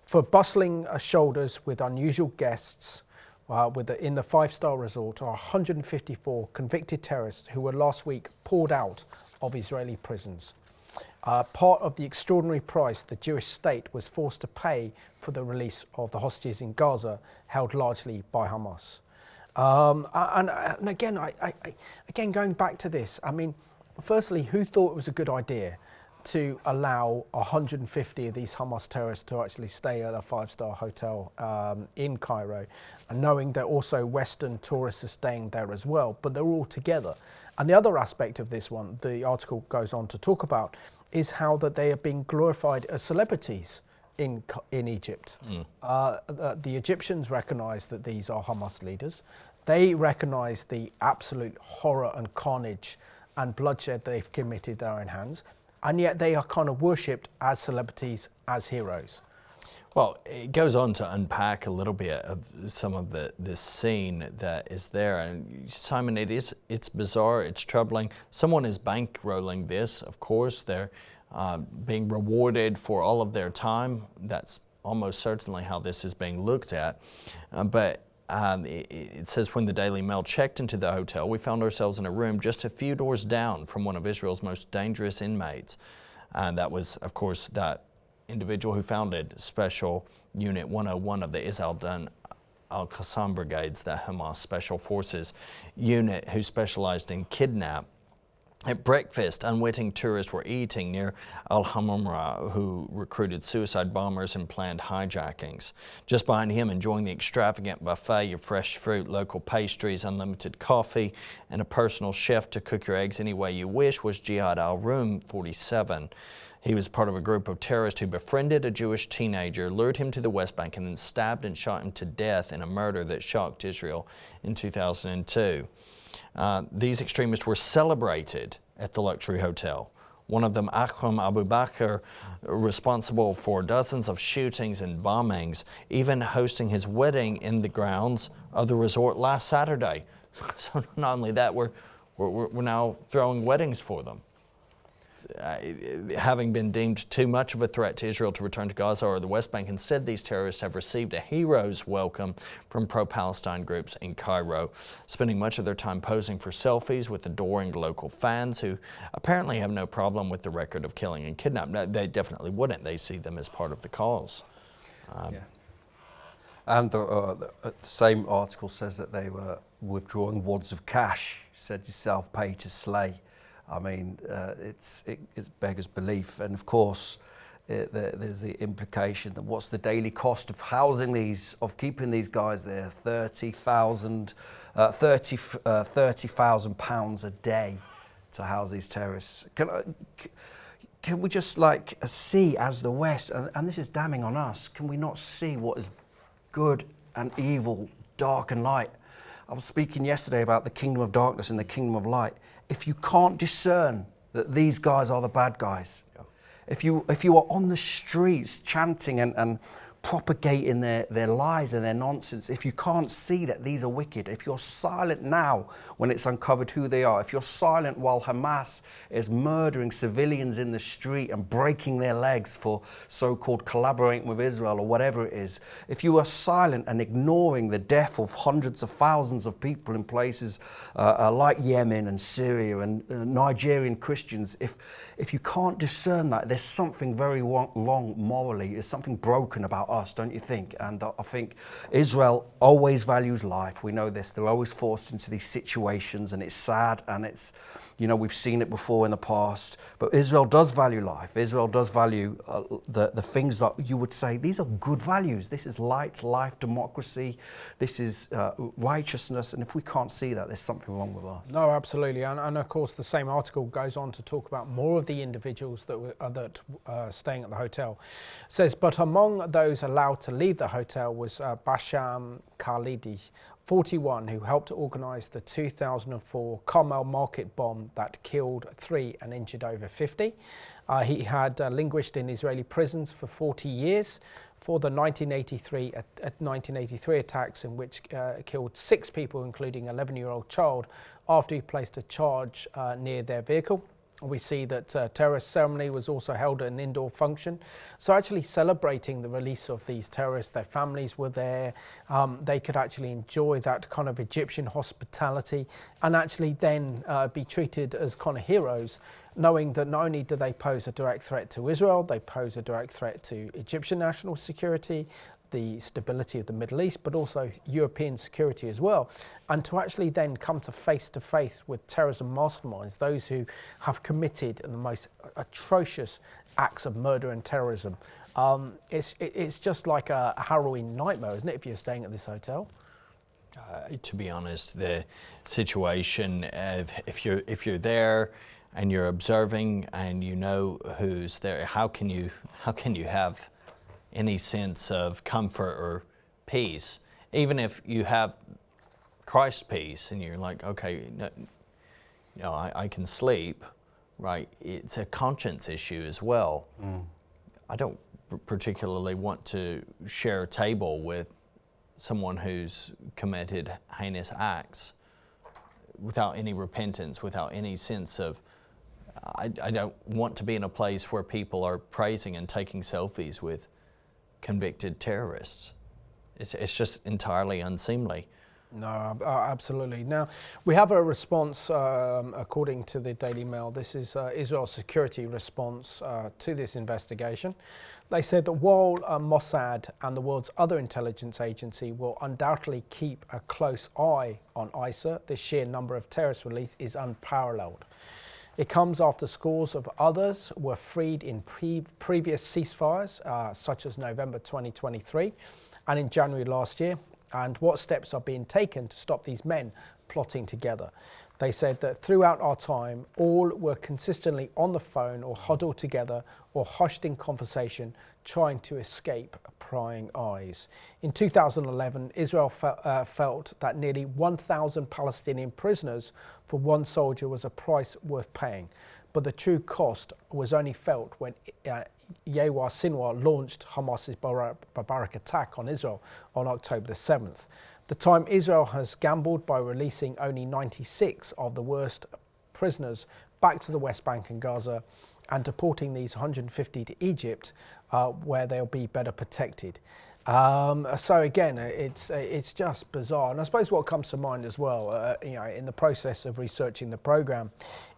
For bustling shoulders with unusual guests in the 5-star resort are 154 convicted terrorists who were last week poured out of Israeli prisons. Part of the extraordinary price the Jewish state was forced to pay for the release of the hostages in Gaza, held largely by Hamas. And again, again, going back to this, I mean, firstly, who thought it was a good idea to allow 150 of these Hamas terrorists to actually stay at a 5-star hotel in Cairo, and knowing that also Western tourists are staying there as well, but they're all together. And the other aspect of this one, the article goes on to talk about, is how that they are being glorified as celebrities in Egypt. The Egyptians recognise that these are Hamas leaders. They recognise the absolute horror and carnage and bloodshed they've committed their own hands, and yet they are kind of worshipped as celebrities, as heroes. Well, it goes on to unpack a little bit of some of this scene that is there. And Simon, it's bizarre, it's troubling. Someone is bankrolling this, of course. They're being rewarded for all of their time. That's almost certainly how this is being looked at. It says, when the Daily Mail checked into the hotel, we found ourselves in a room just a few doors down from one of Israel's most dangerous inmates. And that was, of course, that individual who founded Special Unit 101 of the Izz-al-Din al-Qassam Brigades, the Hamas Special Forces unit who specialized in kidnap. At breakfast, unwitting tourists were eating near Al-Hamamra, who recruited suicide bombers and planned hijackings. Just behind him, enjoying the extravagant buffet of fresh fruit, local pastries, unlimited coffee, and a personal chef to cook your eggs any way you wish, was Jihad al-Rum, 47. He was part of a group of terrorists who befriended a Jewish teenager, lured him to the West Bank, and then stabbed and shot him to death in a murder that shocked Israel in 2002. These extremists were celebrated at the luxury hotel. One of them, Akram Abu Bakr, responsible for dozens of shootings and bombings, even hosting his wedding in the grounds of the resort last Saturday. So not only that, we're now throwing weddings for them. having been deemed too much of a threat to Israel to return to Gaza or the West Bank. Instead, these terrorists have received a hero's welcome from pro-Palestine groups in Cairo, spending much of their time posing for selfies with adoring local fans who apparently have no problem with the record of killing and kidnapping. No, they definitely wouldn't. They see them as part of the cause. And the same article says that they were withdrawing wads of cash. You said yourself, pay to slay. I mean, it beggars belief. And of course, there's the implication that what's the daily cost of housing these, of keeping these guys there? £30,000 a day to house these terrorists. Can we just like see as the West, and this is damning on us, can we not see what is good and evil, dark and light? I was speaking yesterday about the kingdom of darkness and the kingdom of light. If you can't discern that these guys are the bad guys, if you are on the streets chanting and propagating their lies and their nonsense, if you can't see that these are wicked, if you're silent now when it's uncovered who they are, if you're silent while Hamas is murdering civilians in the street and breaking their legs for so-called collaborating with Israel or whatever it is, if you are silent and ignoring the death of hundreds of thousands of people in places like Yemen and Syria and Nigerian Christians, if you can't discern that, there's something very wrong morally, there's something broken about us, don't you think? And I think Israel always values life. We know this. They're always forced into these situations, and it's sad, and it's, you know, we've seen it before in the past. But Israel does value life. Israel does value the things that you would say, these are good values. This is light, life, democracy. This is righteousness. And if we can't see that, there's something wrong with us. No, absolutely. And of course, the same article goes on to talk about more of the individuals that were staying at the hotel. It says, but among those allowed to leave the hotel was Basham Khalidi, 41, who helped to organise the 2004 Carmel market bomb that killed 3 and injured over 50. He had languished in Israeli prisons for 40 years for the 1983 attacks, in which killed 6 people, including an 11-year-old child, after he placed a charge near their vehicle. We see that terrorist ceremony was also held at an indoor function. So actually celebrating the release of these terrorists, their families were there. They could actually enjoy that kind of Egyptian hospitality and actually then be treated as kind of heroes, knowing that not only do they pose a direct threat to Israel, they pose a direct threat to Egyptian national security, the stability of the Middle East, but also European security as well. And to actually then come to face with terrorism masterminds, those who have committed the most atrocious acts of murder and terrorism, it's just like a harrowing nightmare, isn't it, if you're staying at this hotel? To be honest, the situation, if you're there and you're observing and you know who's there, how can you have any sense of comfort or peace, even if you have Christ's peace and you're like, okay, no, I can sleep, right? It's a conscience issue as well. I don't particularly want to share a table with someone who's committed heinous acts without any repentance, without any sense of, I don't want to be in a place where people are praising and taking selfies with convicted terrorists. It's just entirely unseemly. No, absolutely. Now, we have a response, according to the Daily Mail. This is Israel's security response to this investigation. They said that while Mossad and the world's other intelligence agency will undoubtedly keep a close eye on ISA, the sheer number of terrorist release is unparalleled. It comes after scores of others were freed in previous ceasefires, such as November 2023 and in January last year, and what steps are being taken to stop these men plotting together. They said that throughout our time, all were consistently on the phone or huddled together or hushed in conversation, trying to escape prying eyes. In 2011, Israel felt that nearly 1,000 Palestinian prisoners for one soldier was a price worth paying. But the true cost was only felt when Yahya Sinwar launched Hamas's barbaric attack on Israel on October the 7th. The time Israel has gambled by releasing only 96 of the worst prisoners back to the West Bank and Gaza and deporting these 150 to Egypt, where they'll be better protected. So again, it's just bizarre. And I suppose what comes to mind as well, in the process of researching the program,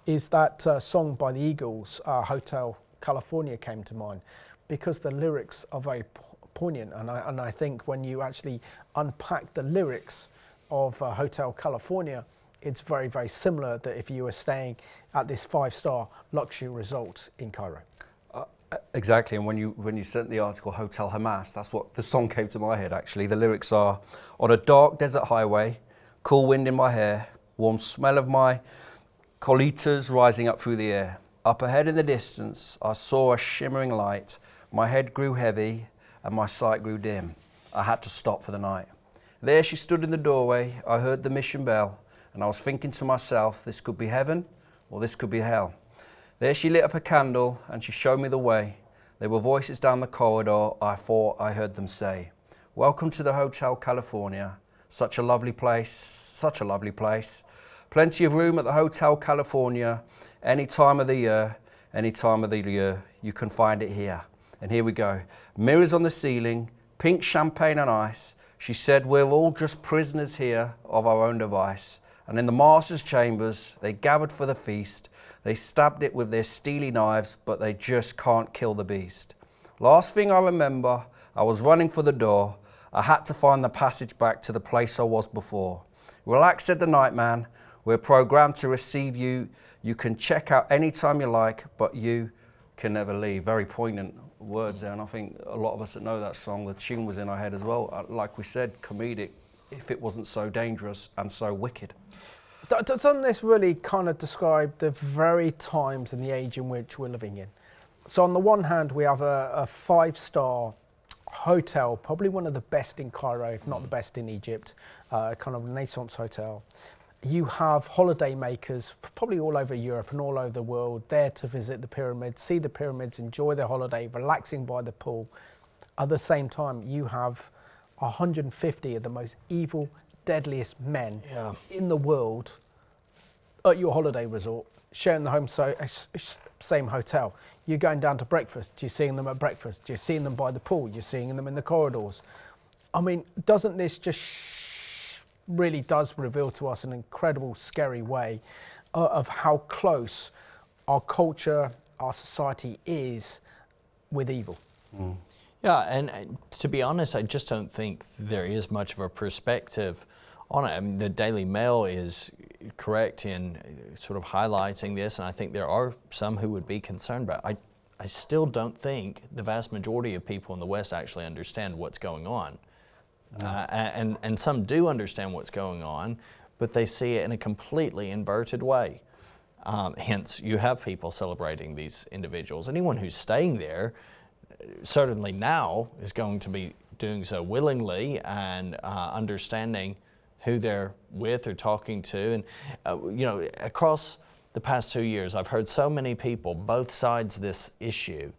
is that song by the Eagles, Hotel California, came to mind, because the lyrics are very poignant. And I think when you actually unpack the lyrics of Hotel California, it's very, very similar that if you were staying at this 5-star luxury resort in Cairo. Exactly, and when you sent the article Hotel Hamas, that's what the song came to my head actually. The lyrics are, on a dark desert highway, cool wind in my hair, warm smell of my colitas rising up through the air. Up ahead in the distance, I saw a shimmering light. My head grew heavy and my sight grew dim. I had to stop for the night. There she stood in the doorway, I heard the mission bell, and I was thinking to myself, this could be heaven or this could be hell. There she lit up a candle and she showed me the way. There were voices down the corridor, I thought I heard them say, welcome to the Hotel California. Such a lovely place, such a lovely place. Plenty of room at the Hotel California. Any time of the year, you can find it here. And here we go. Mirrors on the ceiling, pink champagne and ice. She said, we're all just prisoners here of our own device. And in the master's chambers, they gathered for the feast. They stabbed it with their steely knives, but they just can't kill the beast. Last thing I remember, I was running for the door. I had to find the passage back to the place I was before. Relax, said the night man. We're programmed to receive you. You can check out anytime you like, but you can never leave. Very poignant words there, and I think a lot of us that know that song, the tune was in our head as well. Like we said, comedic, if it wasn't so dangerous and so wicked. Doesn't this really kind of describe the very times and the age in which we're living in? So on the one hand, we have a 5-star hotel, probably one of the best in Cairo, if not the best in Egypt, kind of Renaissance hotel. You have holiday makers, probably all over Europe and all over the world, there to visit the pyramids, see the pyramids, enjoy their holiday, relaxing by the pool. At the same time, you have 150 of the most evil, deadliest men in the world at your holiday resort, sharing the same hotel. You're going down to breakfast, you're seeing them at breakfast, you're seeing them by the pool, you're seeing them in the corridors. I mean, doesn't this just really does reveal to us an incredible, scary way of how close our culture, our society is with evil? Yeah, and to be honest, I just don't think there is much of a perspective on it. I mean, the Daily Mail is correct in sort of highlighting this, and I think there are some who would be concerned, but I still don't think the vast majority of people in the West actually understand what's going on. And some do understand what's going on, but they see it in a completely inverted way. Hence, you have people celebrating these individuals. Anyone who's staying there certainly now is going to be doing so willingly and understanding who they're with or talking to. And, across the past 2 years, I've heard so many people, both sides of this issue.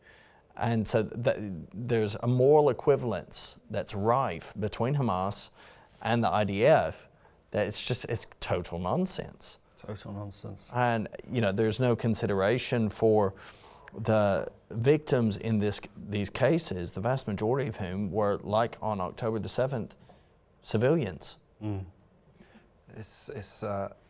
And so there's a moral equivalence that's rife between Hamas and the IDF that it's total nonsense. Total nonsense. And, there's no consideration for the victims in these cases, the vast majority of whom were, like on October the 7th, civilians.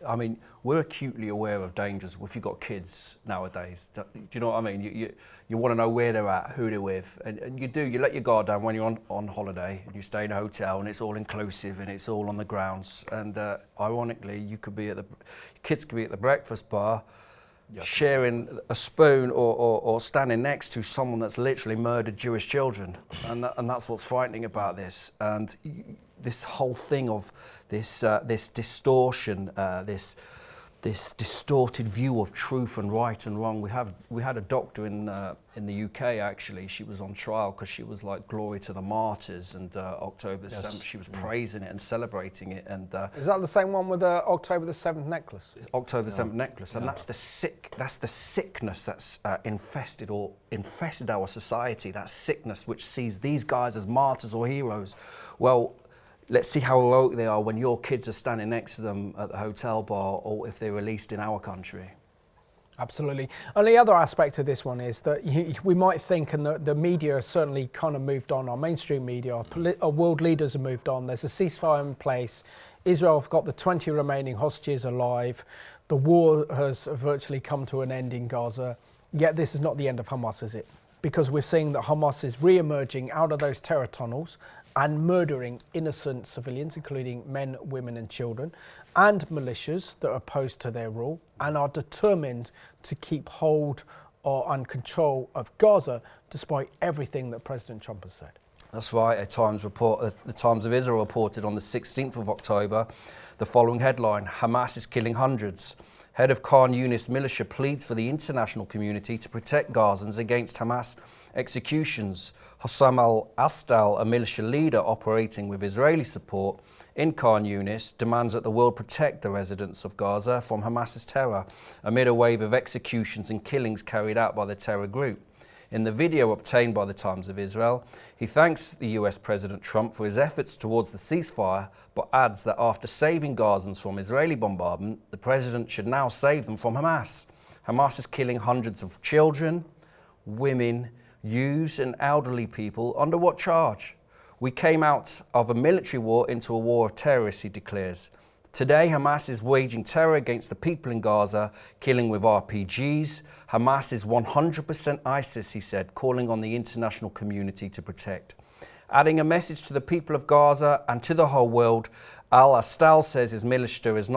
I mean, we're acutely aware of dangers if you've got kids nowadays. Do you know what I mean? You want to know where they're at, who they're with, and you let your guard down when you're on holiday and you stay in a hotel and it's all inclusive and it's all on the grounds. And ironically, kids could be at the breakfast bar, sharing a spoon or standing next to someone that's literally murdered Jewish children, and that's what's frightening about this. And this whole thing of this distortion, this distorted view of truth and right and wrong. We had a doctor in the UK actually. She was on trial because she was like glory to the martyrs, and October the 7th she was praising it and celebrating it. And is that the same one with the October the 7th necklace? October the 7th necklace, and that's the sickness that's infested our society. That sickness which sees these guys as martyrs or heroes. Well, let's see how heroic they are when your kids are standing next to them at the hotel bar, or if they're released in our country. Absolutely. And the other aspect of this one is that we might think, and the media has certainly kind of moved on, our mainstream media, our world leaders have moved on. There's a ceasefire in place. Israel have got the 20 remaining hostages alive. The war has virtually come to an end in Gaza. Yet this is not the end of Hamas, is it? Because we're seeing that Hamas is re-emerging out of those terror tunnels and murdering innocent civilians, including men, women and children, and militias that are opposed to their rule and are determined to keep hold and control of Gaza, despite everything that President Trump has said. That's right. The Times of Israel reported on the 16th of October the following headline: Hamas is killing hundreds. Head of Khan Yunis militia pleads for the international community to protect Gazans against Hamas executions. Hossam al-Astal, a militia leader operating with Israeli support in Khan Yunis, demands that the world protect the residents of Gaza from Hamas's terror amid a wave of executions and killings carried out by the terror group. In the video obtained by the Times of Israel, he thanks the US President Trump for his efforts towards the ceasefire, but adds that after saving Gazans from Israeli bombardment, the president should now save them from Hamas. Hamas is killing hundreds of children, women, youths and elderly people. Under what charge? We came out of a military war into a war of terrorists, he declares. Today, Hamas is waging terror against the people in Gaza, killing with RPGs. Hamas is 100% ISIS, he said, calling on the international community to protect. Adding a message to the people of Gaza and to the whole world, al-Astal says his militia is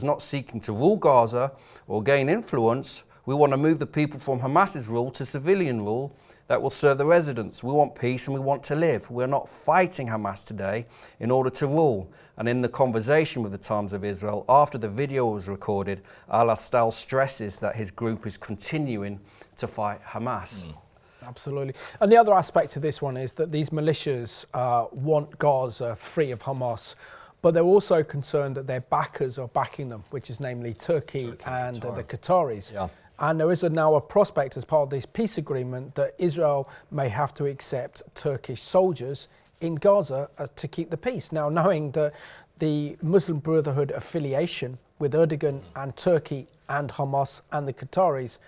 not seeking to rule Gaza or gain influence. We want to move the people from Hamas's rule to civilian rule that will serve the residents. We want peace and we want to live. We're not fighting Hamas today in order to rule. And in the conversation with the Times of Israel, after the video was recorded, al-Astal stresses that his group is continuing to fight Hamas. Absolutely. And the other aspect of this one is that these militias want Gaza free of Hamas, but they're also concerned that their backers are backing them, which is namely Turkey and the Qataris. Yeah. And there is now a prospect as part of this peace agreement that Israel may have to accept Turkish soldiers in Gaza to keep the peace. Now, knowing that the Muslim Brotherhood affiliation with Erdogan and Turkey and Hamas and the Qataris,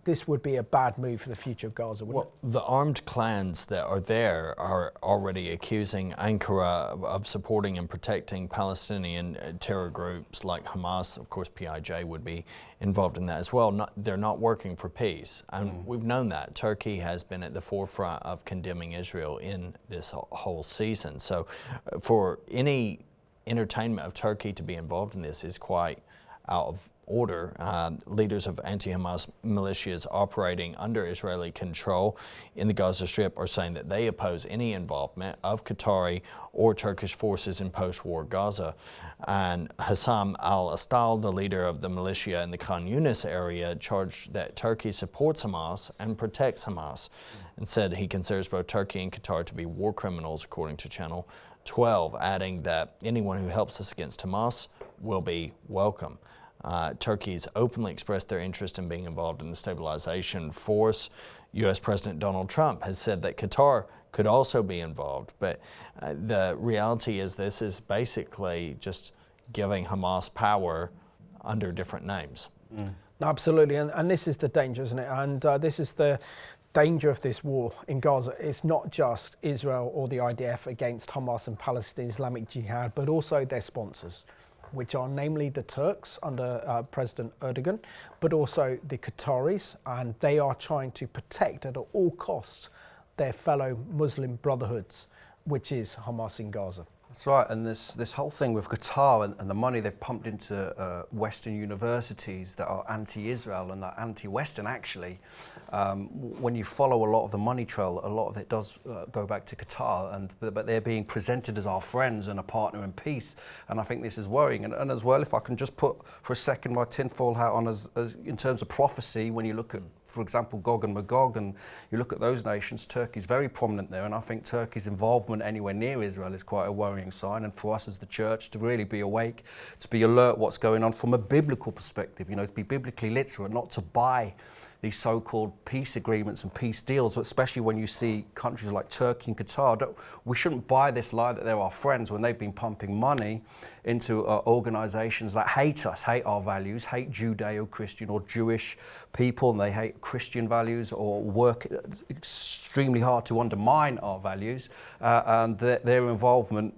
this would be a bad move for the future of Gaza, wouldn't it? The armed clans that are there are already accusing Ankara of supporting and protecting Palestinian terror groups like Hamas. Of course, PIJ would be involved in that as well. They're not working for peace, and we've known that. Turkey has been at the forefront of condemning Israel in this whole season. So for any entertainment of Turkey to be involved in this is quite out of order. Leaders of anti-Hamas militias operating under Israeli control in the Gaza Strip are saying that they oppose any involvement of Qatari or Turkish forces in post-war Gaza. And Hossam al-Astal, the leader of the militia in the Khan Yunis area, charged that Turkey supports Hamas and protects Hamas, and said he considers both Turkey and Qatar to be war criminals, according to Channel 12, adding that anyone who helps us against Hamas will be welcome. Turkey's openly expressed their interest in being involved in the stabilization force. U.S. President Donald Trump has said that Qatar could also be involved, but the reality is this is basically just giving Hamas power under different names. Absolutely, and this is the danger, isn't it? And this is the danger of this war in Gaza. It's not just Israel or the IDF against Hamas and Palestinian Islamic Jihad, but also their sponsors, which are namely the Turks under President Erdogan, but also the Qataris, and they are trying to protect at all costs their fellow Muslim brotherhoods, which is Hamas in Gaza. That's right, and this whole thing with Qatar and the money they've pumped into Western universities that are anti-Israel and are anti-Western actually, when you follow a lot of the money trail, a lot of it does go back to Qatar, but they're being presented as our friends and a partner in peace, and I think this is worrying. And as well, if I can just put for a second my tinfoil hat on as in terms of prophecy, when you look at, for example, Gog and Magog, and you look at those nations, Turkey's very prominent there, and I think Turkey's involvement anywhere near Israel is quite a worrying sign, and for us as the church to really be awake, to be alert what's going on from a biblical perspective, you know, to be biblically literate, not to buy these so-called peace agreements and peace deals, especially when you see countries like Turkey and Qatar. We shouldn't buy this lie that they're our friends when they've been pumping money into organizations that hate us, hate our values, hate Judeo-Christian or Jewish people, and they hate Christian values or work extremely hard to undermine our values, and their involvement,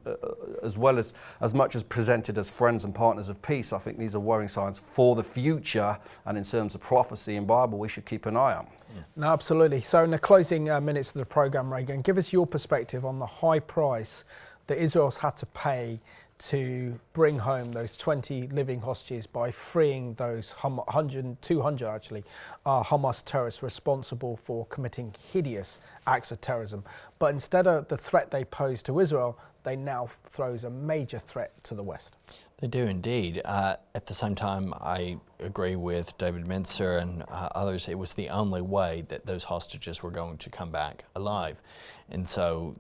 as well as much as presented as friends and partners of peace. I think these are worrying signs for the future, and in terms of prophecy and Bible, we should keep an eye on. Yeah. No, absolutely. So in the closing minutes of the program, Reagan, give us your perspective on the high price that Israel's had to pay to bring home those 20 living hostages by freeing those 200 actually, Hamas terrorists responsible for committing hideous acts of terrorism. But instead of the threat they pose to Israel, they now throws a major threat to the West. They do indeed. At the same time, I agree with David Mincer and others. It was the only way that those hostages were going to come back alive. And so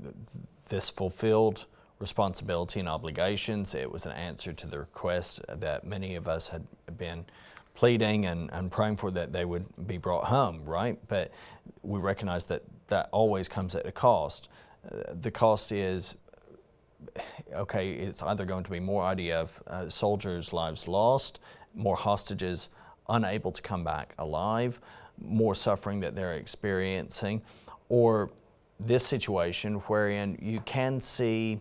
this fulfilled responsibility and obligations. It was an answer to the request that many of us had been pleading and praying for, that they would be brought home, right? But we recognize that that always comes at a cost. The cost is, okay, it's either going to be more IDF soldiers' lives lost, more hostages unable to come back alive, more suffering that they're experiencing, or this situation wherein you can see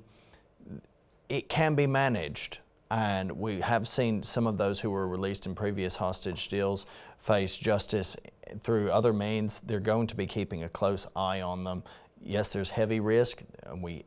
it can be managed. And we have seen some of those who were released in previous hostage deals face justice through other means. They're going to be keeping a close eye on them. Yes, there's heavy risk, and we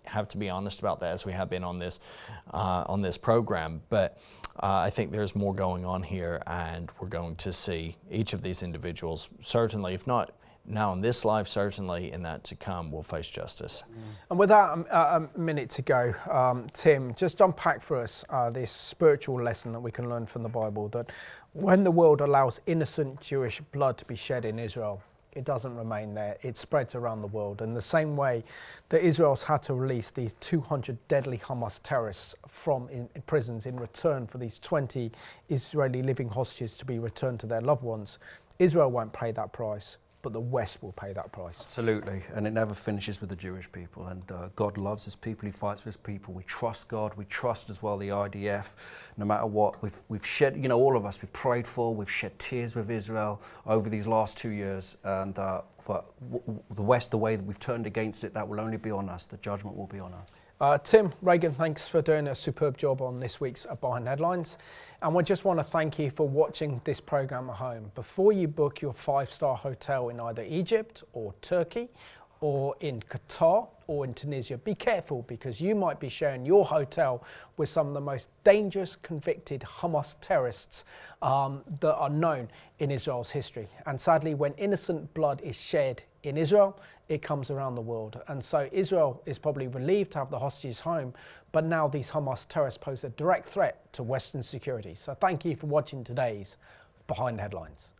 have to be honest about that, as we have been on this program. But I think there's more going on here, and we're going to see each of these individuals, certainly, if not now in this life, certainly in that to come, will face justice. And with that, a minute to go, Tim, just unpack for us this spiritual lesson that we can learn from the Bible, that when the world allows innocent Jewish blood to be shed in Israel, it doesn't remain there, it spreads around the world. In the same way that Israel's had to release these 200 deadly Hamas terrorists from in prisons in return for these 20 Israeli living hostages to be returned to their loved ones, Israel won't pay that price, but the West will pay that price. Absolutely, and it never finishes with the Jewish people, and God loves his people, he fights for his people. We trust God, we trust as well the IDF, no matter what. We've shed, you know, all of us, we've prayed for, we've shed tears with Israel over these last 2 years, and but the West, the way that we've turned against it, that will only be on us, the judgment will be on us. Tim, Reagan, thanks for doing a superb job on this week's Behind Headlines. And we just want to thank you for watching this program at home. Before you book your 5-star hotel in either Egypt or Turkey or in Qatar or in Tunisia, be careful, because you might be sharing your hotel with some of the most dangerous convicted Hamas terrorists that are known in Israel's history. And sadly, when innocent blood is shed in Israel, it comes around the world. And so Israel is probably relieved to have the hostages home, but now these Hamas terrorists pose a direct threat to Western security. So thank you for watching today's Behind Headlines.